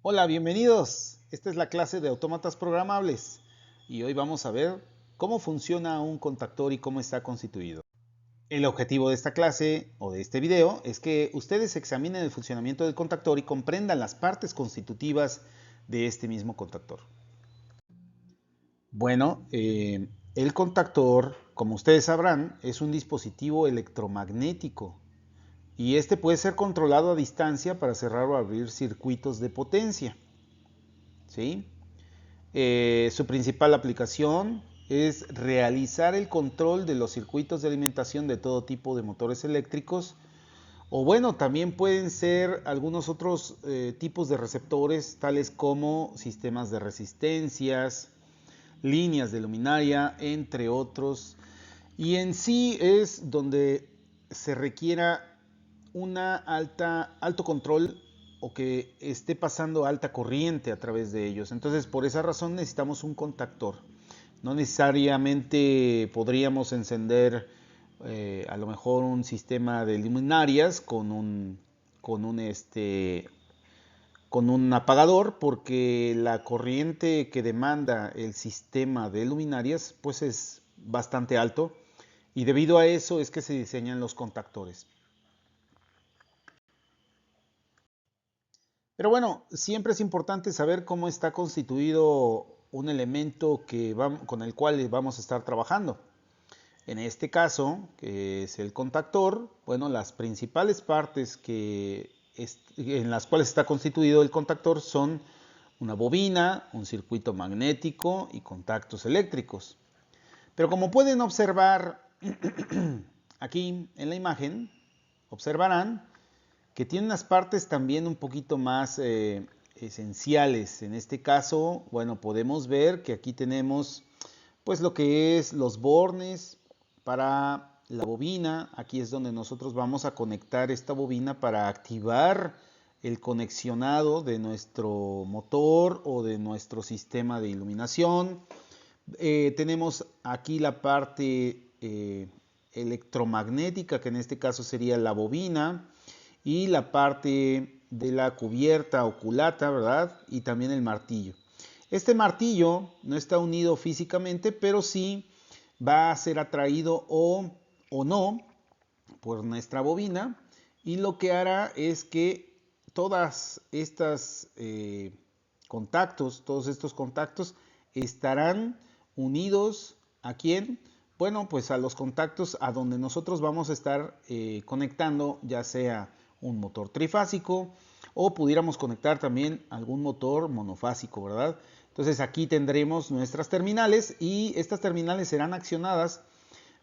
Hola, bienvenidos. Esta es la clase de autómatas programables y hoy vamos a ver cómo funciona un contactor y cómo está constituido. El objetivo de esta clase o de este video es que ustedes examinen el funcionamiento del contactor y comprendan las partes constitutivas de este mismo contactor. Bueno, el contactor, como ustedes sabrán, es un dispositivo electromagnético y este puede ser controlado a distancia para cerrar o abrir circuitos de potencia. ¿Sí? Su principal aplicación es realizar el control de los circuitos de alimentación de todo tipo de motores eléctricos. O bueno, también pueden ser algunos otros tipos de receptores, tales como sistemas de resistencias, líneas de luminaria, entre otros. Y en sí es donde se requiera alto control o que esté pasando alta corriente a través de ellos. Entonces, por esa razón necesitamos un contactor. No necesariamente podríamos encender a lo mejor un sistema de luminarias con un apagador, porque la corriente que demanda el sistema de luminarias pues es bastante alto, y debido a eso es que se diseñan los contactores. Pero bueno, siempre es importante saber cómo está constituido un elemento con el cual vamos a estar trabajando. En este caso, que es el contactor, bueno, las principales partes en las cuales está constituido el contactor son una bobina, un circuito magnético y contactos eléctricos. Pero como pueden observar aquí en la imagen, observarán que tiene unas partes también un poquito más esenciales. En este caso, bueno, podemos ver que aquí tenemos pues lo que es los bornes para la bobina. Aquí es donde nosotros vamos a conectar esta bobina para activar el conexionado de nuestro motor o de nuestro sistema de iluminación. Tenemos aquí la parte electromagnética, que en este caso sería la bobina, y la parte de la cubierta o culata, ¿verdad? Y también el martillo. Este martillo no está unido físicamente, pero sí va a ser atraído o no por nuestra bobina, y lo que hará es que todas estas todos estos contactos estarán unidos ¿a quién? Bueno, pues a los contactos a donde nosotros vamos a estar conectando, ya sea un motor trifásico o pudiéramos conectar también algún motor monofásico, ¿verdad? Entonces aquí tendremos nuestras terminales y estas terminales serán accionadas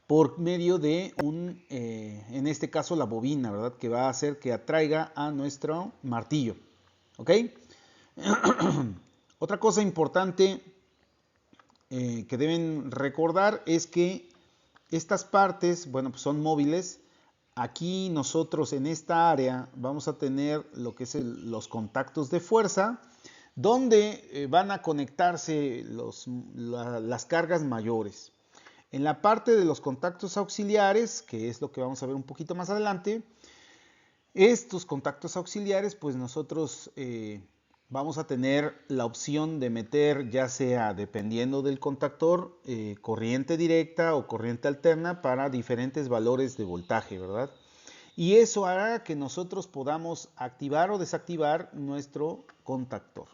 por medio de en este caso la bobina, ¿verdad? Que va a hacer que atraiga a nuestro martillo, ¿ok? Otra cosa importante que deben recordar es que estas partes, bueno, pues son móviles. Aquí nosotros en esta área vamos a tener lo que es los contactos de fuerza, donde van a conectarse las cargas mayores. En la parte de los contactos auxiliares, que es lo que vamos a ver un poquito más adelante, estos contactos auxiliares, pues nosotros vamos a tener la opción de meter, ya sea dependiendo del contactor, corriente directa o corriente alterna para diferentes valores de voltaje, ¿verdad? Y eso hará que nosotros podamos activar o desactivar nuestro contactor.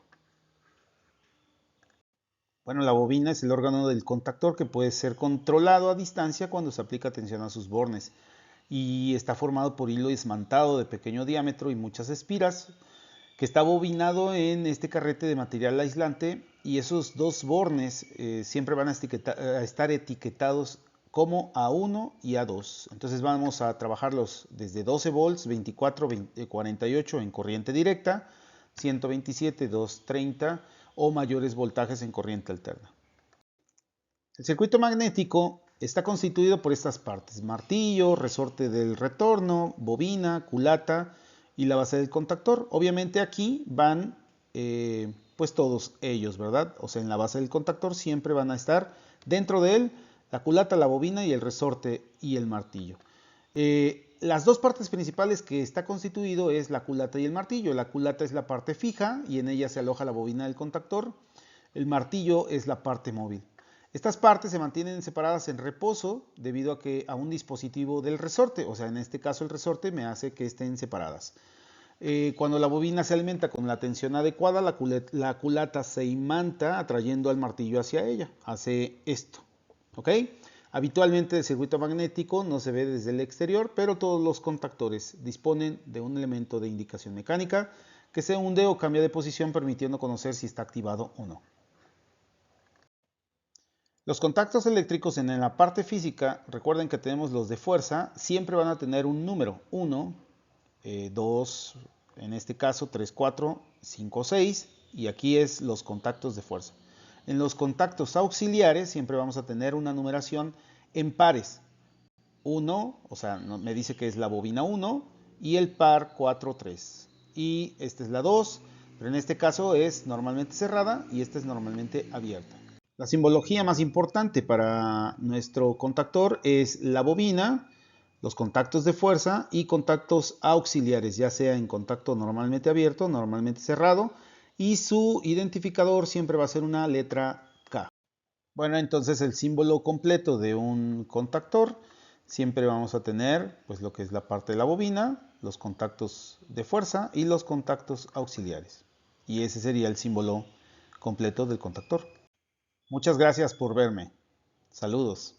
Bueno, la bobina es el órgano del contactor que puede ser controlado a distancia cuando se aplica tensión a sus bornes, y está formado por hilo esmantado de pequeño diámetro y muchas espiras, que está bobinado en este carrete de material aislante, y esos dos bornes siempre van a estar etiquetados como A1 y A2. Entonces vamos a trabajarlos desde 12 volts, 24, 48 en corriente directa, 127, 230 o mayores voltajes en corriente alterna. El circuito magnético está constituido por estas partes: martillo, resorte del retorno, bobina, culata y la base del contactor. Obviamente aquí van pues todos ellos, ¿verdad? O sea, en la base del contactor siempre van a estar dentro de él la culata, la bobina y el resorte y el martillo. Las dos partes principales que está constituido es la culata y el martillo. La culata es la parte fija y en ella se aloja la bobina del contactor. El martillo es la parte móvil. Estas partes se mantienen separadas en reposo debido a un dispositivo del resorte, o sea, en este caso el resorte me hace que estén separadas. Cuando la bobina se alimenta con la tensión adecuada, la culata se imanta atrayendo al martillo hacia ella. Hace esto. ¿Ok? Habitualmente el circuito magnético no se ve desde el exterior, pero todos los contactores disponen de un elemento de indicación mecánica que se hunde o cambia de posición permitiendo conocer si está activado o no. Los contactos eléctricos en la parte física, recuerden que tenemos los de fuerza, siempre van a tener un número, 1, 2, en este caso 3, 4, 5, 6, y aquí es los contactos de fuerza. En los contactos auxiliares siempre vamos a tener una numeración en pares. 1, o sea, me dice que es la bobina 1, y el par 4, 3. Y esta es la 2, pero en este caso es normalmente cerrada y esta es normalmente abierta. La simbología más importante para nuestro contactor es la bobina, los contactos de fuerza y contactos auxiliares, ya sea en contacto normalmente abierto, normalmente cerrado, y su identificador siempre va a ser una letra K. Bueno, entonces el símbolo completo de un contactor siempre vamos a tener pues lo que es la parte de la bobina, los contactos de fuerza y los contactos auxiliares. Y ese sería el símbolo completo del contactor. Muchas gracias por verme. Saludos.